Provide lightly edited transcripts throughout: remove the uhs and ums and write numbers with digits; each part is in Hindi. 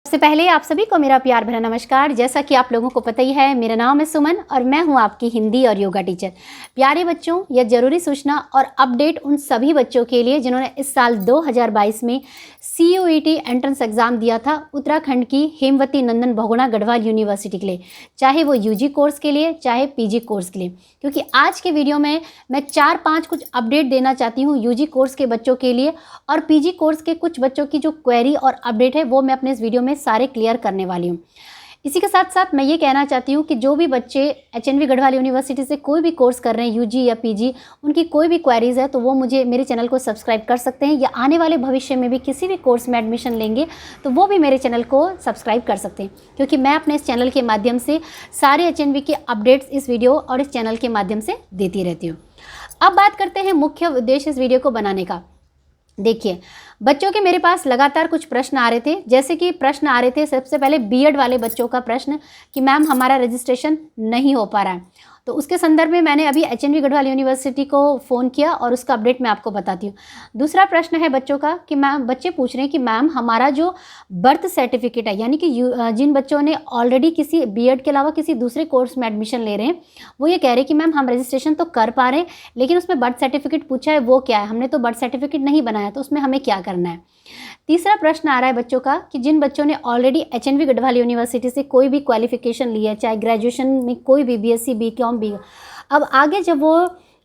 सबसे पहले आप सभी को मेरा प्यार भरा नमस्कार। जैसा कि आप लोगों को पता ही है, मेरा नाम है सुमन और मैं हूं आपकी हिंदी और योगा टीचर। प्यारे बच्चों, यह ज़रूरी सूचना और अपडेट उन सभी बच्चों के लिए जिन्होंने इस साल 2022 में CUET एंट्रेंस एग्ज़ाम दिया था उत्तराखंड की हेमवती नंदन बहुगुणा गढ़वाल यूनिवर्सिटी के लिए, चाहे वो UG कोर्स के लिए चाहे PG कोर्स के लिए। क्योंकि आज के वीडियो में मैं 4-5 कुछ अपडेट देना चाहती हूँ UG कोर्स के बच्चों के लिए, और PG कोर्स के कुछ बच्चों की जो क्वेरी और अपडेट है वो मैं अपने इस वीडियो में सारे क्लियर करने वाली हूँ। इसी के साथ साथ मैं ये कहना चाहती हूँ कि जो भी बच्चे HNV गढ़वाल यूनिवर्सिटी से कोई भी कोर्स कर रहे हैं UG या PG, उनकी कोई भी क्वेरीज़ है तो वो मुझे मेरे चैनल को सब्सक्राइब कर सकते हैं, या आने वाले भविष्य में भी किसी भी कोर्स में एडमिशन लेंगे तो वो भी मेरे चैनल को सब्सक्राइब कर सकते हैं, क्योंकि मैं अपने इस चैनल के माध्यम से सारे HNV के अपडेट्स इस वीडियो और इस चैनल के माध्यम से देती रहती हूँ। अब बात करते हैं मुख्य उद्देश्य इस वीडियो को बनाने का। देखिए बच्चों के मेरे पास लगातार कुछ प्रश्न आ रहे थे, जैसे कि प्रश्न आ रहे थे सबसे पहले बीएड वाले बच्चों का प्रश्न कि मैम हमारा रजिस्ट्रेशन नहीं हो पा रहा है। तो उसके संदर्भ में मैंने अभी HNV गढ़वाल यूनिवर्सिटी को फ़ोन किया और उसका अपडेट मैं आपको बताती हूँ। दूसरा प्रश्न है बच्चों का कि मैम, बच्चे पूछ रहे हैं कि मैम हमारा जो बर्थ सर्टिफिकेट है, यानी कि जिन बच्चों ने ऑलरेडी किसी बीएड के अलावा किसी दूसरे कोर्स में एडमिशन ले रहे हैं, वो ये कह रहे हैं कि मैम हम रजिस्ट्रेशन तो कर पा रहे हैं लेकिन उसमें बर्थ सर्टिफिकेट पूछा है वो क्या है, हमने तो बर्थ सर्टिफिकेट नहीं बनाया, तो उसमें हमें क्या करना है। तीसरा प्रश्न आ रहा है बच्चों का कि जिन बच्चों ने ऑलरेडी HNV गढ़वाल यूनिवर्सिटी से कोई भी क्वालिफिकेशन ली है, चाहे ग्रेजुएशन में कोई भी BSc BCom भी, अब आगे जब वो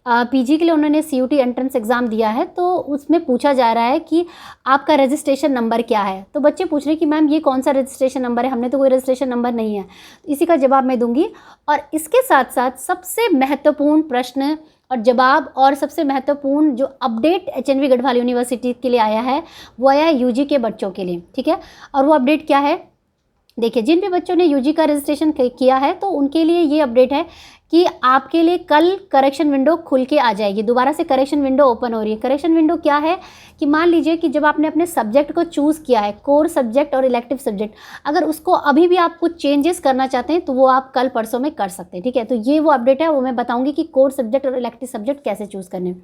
PG के लिए उन्होंने CUT एंट्रेंस एग्ज़ाम दिया है तो उसमें पूछा जा रहा है कि आपका रजिस्ट्रेशन नंबर क्या है। तो बच्चे पूछ रहे हैं कि मैम ये कौन सा रजिस्ट्रेशन नंबर है, हमने तो कोई रजिस्ट्रेशन नंबर नहीं है। इसी का जवाब मैं दूंगी। और इसके साथ साथ सबसे महत्वपूर्ण प्रश्न और जवाब और सबसे महत्वपूर्ण जो अपडेट HNV गढ़वाल यूनिवर्सिटी के लिए आया है वो आया है UG के बच्चों के लिए, ठीक है। और वो अपडेट क्या है, देखिए जिन भी बच्चों ने UG का रजिस्ट्रेशन किया है तो उनके लिए ये अपडेट है कि आपके लिए कल करेक्शन विंडो खुल के आ जाएगी, दोबारा से करेक्शन विंडो ओपन हो रही है। करेक्शन विंडो क्या है कि मान लीजिए कि जब आपने अपने सब्जेक्ट को चूज़ किया है, कोर सब्जेक्ट और इलेक्टिव सब्जेक्ट, अगर उसको अभी भी आप कुछ चेंजेस करना चाहते हैं तो वो आप कल परसों में कर सकते हैं, ठीक है। तो ये वो अपडेट है, वो मैं बताऊंगी कि कोर सब्जेक्ट और इलेक्टिव सब्जेक्ट कैसे चूज़ करने।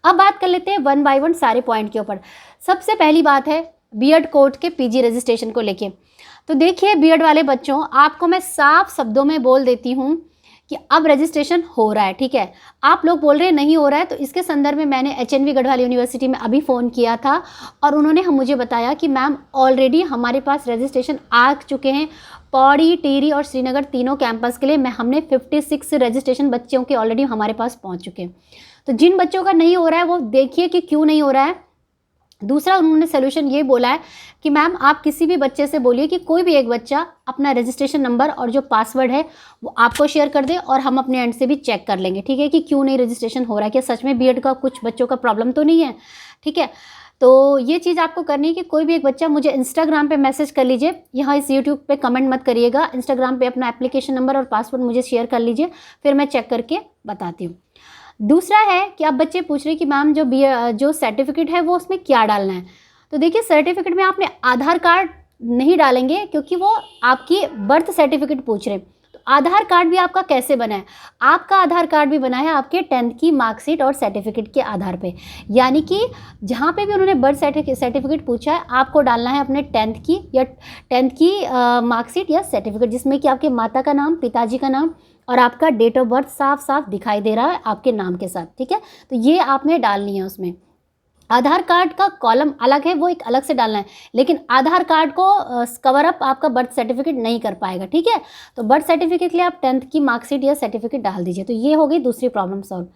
अब बात कर लेते हैं 1 बाय 1 सारे पॉइंट के ऊपर। सबसे पहली बात है बीएड कोर्ट के PG रजिस्ट्रेशन को लेके। तो देखिए बीएड वाले बच्चों, आपको मैं साफ शब्दों में बोल देती हूँ कि अब रजिस्ट्रेशन हो रहा है, ठीक है। आप लोग बोल रहे हैं नहीं हो रहा है, तो इसके संदर्भ में मैंने HNV गढ़वाल यूनिवर्सिटी में अभी फ़ोन किया था और उन्होंने मुझे बताया कि मैम ऑलरेडी हमारे पास रजिस्ट्रेशन आ चुके हैं पौड़ी, टिहरी और श्रीनगर तीनों कैंपस के लिए। हमने 56 रजिस्ट्रेशन बच्चों के ऑलरेडी हमारे पास पहुँच चुके हैं। तो जिन बच्चों का नहीं हो रहा है वो देखिए कि क्यों नहीं हो रहा है। दूसरा उन्होंने सोल्यूशन ये बोला है कि मैम आप किसी भी बच्चे से बोलिए कि कोई भी एक बच्चा अपना रजिस्ट्रेशन नंबर और जो पासवर्ड है वो आपको शेयर कर दे और हम अपने एंड से भी चेक कर लेंगे, ठीक है, कि क्यों नहीं रजिस्ट्रेशन हो रहा है, क्या सच में बीएड का कुछ बच्चों का प्रॉब्लम तो नहीं है, ठीक है। तो ये चीज़ आपको करनी है कि कोई भी एक बच्चा मुझे इंस्टाग्राम पे मैसेज कर लीजिए, यहाँ इस यूट्यूब पे कमेंट मत करिएगा, इंस्टाग्राम पे अपना एप्लीकेशन नंबर और पासवर्ड मुझे शेयर कर लीजिए, फिर मैं चेक करके बताती हूँ। दूसरा है कि आप बच्चे पूछ रहे हैं कि मैम जो सर्टिफिकेट है वो उसमें क्या डालना है। तो देखिए सर्टिफिकेट में आपने आधार कार्ड नहीं डालेंगे क्योंकि वो आपकी बर्थ सर्टिफिकेट पूछ रहे हैं। तो आधार कार्ड भी आपका कैसे बना है, आपका आधार कार्ड भी बना है आपके 10th की मार्कशीट और सर्टिफिकेट के आधार पे, यानी कि जहाँ पे भी उन्होंने बर्थ सर्टिफिकेट पूछा है आपको डालना है अपने 10th की या 10th की मार्कशीट या सर्टिफिकेट, जिसमें कि आपके माता का नाम, पिताजी का नाम और आपका डेट ऑफ बर्थ साफ साफ दिखाई दे रहा है आपके नाम के साथ, ठीक है। तो ये आपने डालनी है उसमें। आधार कार्ड का कॉलम अलग है, वो एक अलग से डालना है, लेकिन आधार कार्ड को कवर अप आपका बर्थ सर्टिफिकेट नहीं कर पाएगा, ठीक है। तो बर्थ सर्टिफिकेट के लिए आप 10th की मार्कशीट या सर्टिफिकेट डाल दीजिए। तो ये हो गई दूसरी प्रॉब्लम सॉल्व।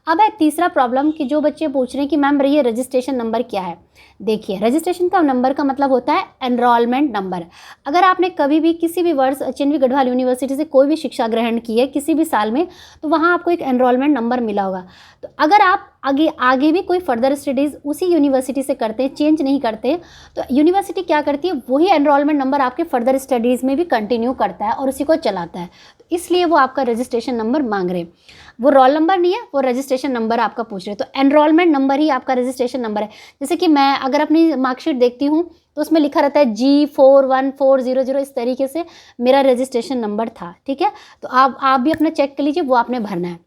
अब है तीसरा प्रॉब्लम कि जो बच्चे पूछ रहे हैं कि मैम ये रजिस्ट्रेशन नंबर क्या है। देखिए रजिस्ट्रेशन का नंबर का मतलब होता है एनरोलमेंट नंबर। अगर आपने कभी भी किसी भी वर्ष HNV गढ़वाल यूनिवर्सिटी से कोई भी शिक्षा ग्रहण की है किसी भी साल में, तो वहाँ आपको एक एनरोलमेंट नंबर मिला होगा। तो अगर आप आगे भी कोई फर्दर स्टडीज़ उसी यूनिवर्सिटी से करते हैं, चेंज नहीं करते, तो यूनिवर्सिटी क्या करती है, वही एनरोलमेंट नंबर आपके फर्दर स्टडीज़ में भी कंटिन्यू करता है और उसी को चलाता है। तो इसलिए वो आपका रजिस्ट्रेशन नंबर मांग रहे हैं। वो रोल नंबर नहीं है, वो रजिस्ट्रेशन नंबर आपका पूछ रहे हैं। तो एनरोलमेंट नंबर ही आपका रजिस्ट्रेशन नंबर है। जैसे कि मैं अगर अपनी मार्कशीट देखती हूँ तो उसमें लिखा रहता है G414000, इस तरीके से मेरा रजिस्ट्रेशन नंबर था, ठीक है। तो आप भी अपना चेक कर लीजिए, वो आपने भरना है।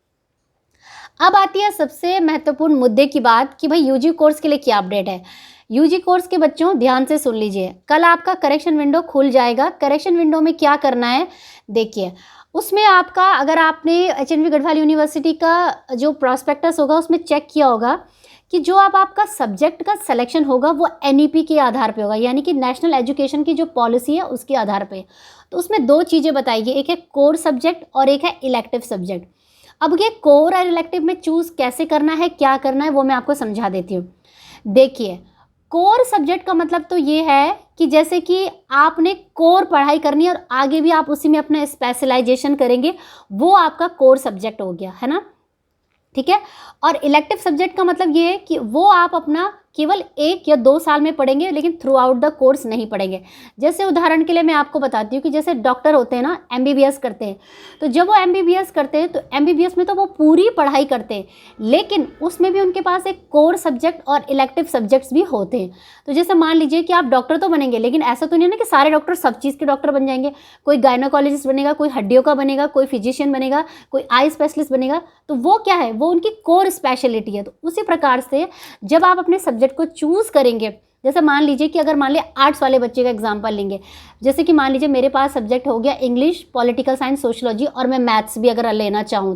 अब आती है सबसे महत्वपूर्ण मुद्दे की बात कि भाई UG कोर्स के लिए क्या अपडेट है। यूजी कोर्स के बच्चों ध्यान से सुन लीजिए, कल आपका करेक्शन विंडो खुल जाएगा। करेक्शन विंडो में क्या करना है देखिए, उसमें आपका अगर आपने एचएनवी गढ़वाल यूनिवर्सिटी का जो प्रॉस्पेक्टस होगा उसमें चेक किया होगा कि जो अब आपका सब्जेक्ट का सिलेक्शन होगा वो एनईपी के आधार पे होगा, यानी कि नेशनल एजुकेशन की जो पॉलिसी है उसके आधार पे। तो उसमें दो चीज़ें बताई गई, एक है कोर सब्जेक्ट और एक है इलेक्टिव सब्जेक्ट। अब ये कोर और इलेक्टिव में चूज़ कैसे करना है, क्या करना है, वो मैं आपको समझा देती हूँ। देखिए, कोर सब्जेक्ट का मतलब तो ये है कि जैसे कि आपने कोर पढ़ाई करनी है और आगे भी आप उसी में अपना स्पेशलाइजेशन करेंगे, वो आपका कोर सब्जेक्ट हो गया, है ना, ठीक है। और इलेक्टिव सब्जेक्ट का मतलब ये है कि वो आप अपना केवल 1 या 2 साल में पढ़ेंगे, लेकिन थ्रू आउट द कोर्स नहीं पढ़ेंगे। जैसे उदाहरण के लिए मैं आपको बताती हूँ कि जैसे डॉक्टर होते हैं ना, एमबीबीएस करते हैं, तो जब वो एमबीबीएस करते हैं तो एमबीबीएस में तो वो पूरी पढ़ाई करते हैं, लेकिन उसमें भी उनके पास एक कोर सब्जेक्ट और इलेक्टिव सब्जेक्ट्स भी होते हैं। तो जैसे मान लीजिए कि आप डॉक्टर तो बनेंगे, लेकिन ऐसा तो नहीं है ना कि सारे डॉक्टर सब चीज़ के डॉक्टर बन जाएंगे। कोई गायनोकोलॉजिस्ट बनेगा, कोई हड्डियों का बनेगा, कोई फिजिशियन बनेगा, कोई आई स्पेशलिस्ट बनेगा। तो वो क्या है, वो उनकी कोर स्पेशलिटी है। तो उसी प्रकार से जब आप अपने सब्जेक्ट को चूज़ करेंगे, जैसे मान लीजिए कि अगर मान लिया आर्ट्स वाले बच्चे का एग्जांपल लेंगे, जैसे कि मान लीजिए मेरे पास सब्जेक्ट हो गया इंग्लिश, पॉलिटिकल साइंस, सोशियोलॉजी और मैं मैथ्स भी अगर लेना चाहूँ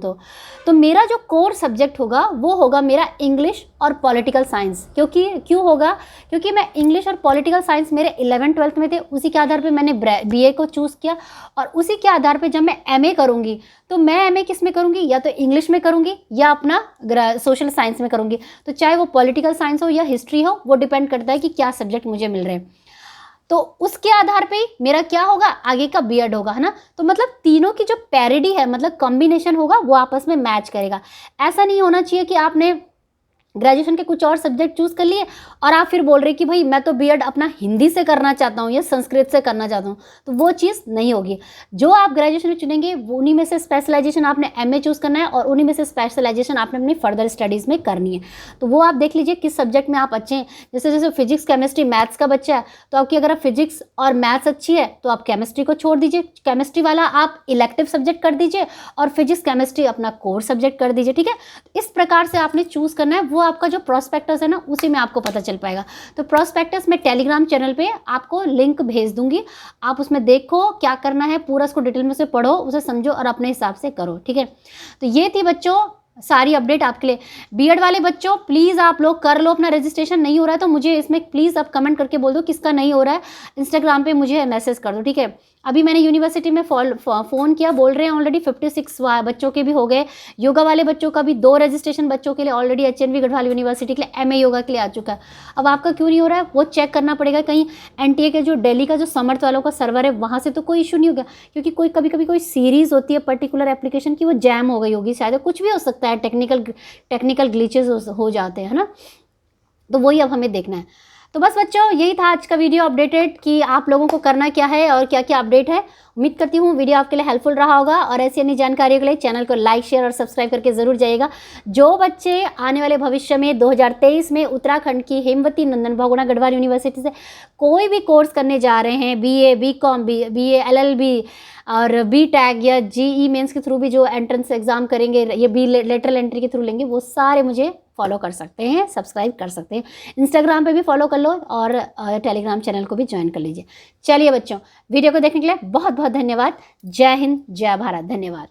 तो मेरा जो कोर सब्जेक्ट होगा वो होगा मेरा इंग्लिश और पॉलिटिकल साइंस। क्यों होगा, क्योंकि मैं इंग्लिश और पॉलिटिकल साइंस मेरे 11th-12th में थे, उसी के आधार पर मैंने बीए को चूज़ किया। और उसी के आधार पर जब मैं एमए करूँगी तो मैं एमए किस में करूँगी, या तो इंग्लिश में करूँगी या अपना सोशल साइंस में करूँगी। तो चाहे वो पॉलिटिकल साइंस हो या हिस्ट्री हो, वो डिपेंड करता है कि क्या सब्जेक्ट मुझे मिल रहे हैं। तो उसके आधार पे मेरा क्या होगा, आगे का बीएड होगा, है ना। तो मतलब तीनों की जो पैरिटी है, मतलब कॉम्बिनेशन होगा, वो आपस में मैच करेगा। ऐसा नहीं होना चाहिए कि आपने ग्रेजुएशन के कुछ और सब्जेक्ट चूज़ कर लिए और आप फिर बोल रहे कि भाई मैं तो बीएड अपना हिंदी से करना चाहता हूँ या संस्कृत से करना चाहता हूँ, तो वो चीज़ नहीं होगी। जो आप ग्रेजुएशन में चुनेंगे उन्हीं में से स्पेशलाइजेशन आपने एमए चूज़ करना है और उन्हीं में से स्पेशलाइजेशन आपने अपनी फर्दर स्टडीज़ में करनी है। तो वो आप देख लीजिए किस सब्जेक्ट में आप अच्छे हैं। जैसे फिजिक्स, केमिस्ट्री, मैथ्स का बच्चा है तो आपकी अगर फिजिक्स और मैथ्स अच्छी है तो आप केमिस्ट्री को छोड़ दीजिए, केमिस्ट्री वाला आप इलेक्टिव सब्जेक्ट कर दीजिए और फिजिक्स केमिस्ट्री अपना कोर सब्जेक्ट कर दीजिए, ठीक है। इस प्रकार से आपने चूज़ करना है। वो आपका जो प्रॉस्पेक्टस है ना, उसी में आपको पता चल पाएगा। तो प्रॉस्पेक्टस मैं टेलीग्राम चैनल पे आपको लिंक भेज दूंगी, आप उसमें देखो क्या करना है, पूरा उसको डिटेल में उसे पढ़ो, उसे समझो और अपने हिसाब से करो, ठीक है। तो ये थी बच्चों सारी अपडेट आपके लिए। बीएड वाले बच्चों प्लीज़ आप लोग कर लो अपना रजिस्ट्रेशन। नहीं हो रहा है तो मुझे इसमें प्लीज़ आप कमेंट करके बोल दो किसका नहीं हो रहा है, इंस्टाग्राम पे मुझे मैसेज कर दो, ठीक है। अभी मैंने यूनिवर्सिटी में फ़ोन किया, बोल रहे हैं ऑलरेडी 56 बच्चों के भी हो गए। योगा वाले बच्चों का भी 2 रजिस्ट्रेशन बच्चों के लिए ऑलरेडी एचएनवी गढ़वाल यूनिवर्सिटी के लिए एमए योगा के लिए आ चुका है। अब आपका क्यों नहीं हो रहा है वो चेक करना पड़ेगा। कहीं एनटीए के जो दिल्ली का जो समर्थ वालों का सर्वर है वहाँ से तो कोई इशू नहीं होगा, क्योंकि कोई कभी कभी कोई सीरीज़ होती है पर्टिकुलर एप्लीकेशन की, वो जैम हो गई होगी शायद, कुछ भी हो सकता है, टेक्निकल ग्लिचेस हो जाते हैं, है ना। तो वही अब हमें देखना है। तो बस बच्चों यही था आज का वीडियो अपडेटेड कि आप लोगों को करना क्या है और क्या क्या अपडेट है। उम्मीद करती हूँ वीडियो आपके लिए हेल्पफुल रहा होगा और ऐसी अन्य जानकारियों के लिए चैनल को लाइक, शेयर और सब्सक्राइब करके ज़रूर जाइएगा। जो बच्चे आने वाले भविष्य में 2023 में उत्तराखंड की हेमवती नंदन बहुगुणा गढ़वाल यूनिवर्सिटी से कोई भी कोर्स करने जा रहे हैं, बीए, बीकॉम, बीए, एलएलबी और बीटेक या जेईई मेंस के थ्रू भी जो एंट्रेंस एग्जाम करेंगे, ये बी लेटरल एंट्री के थ्रू लेंगे, वो सारे मुझे फॉलो कर सकते हैं, सब्सक्राइब कर सकते हैं। इंस्टाग्राम पे भी फॉलो कर लो और टेलीग्राम चैनल को भी ज्वाइन कर लीजिए। चलिए बच्चों, वीडियो को देखने के लिए बहुत बहुत धन्यवाद। जय हिंद, जय भारत, धन्यवाद।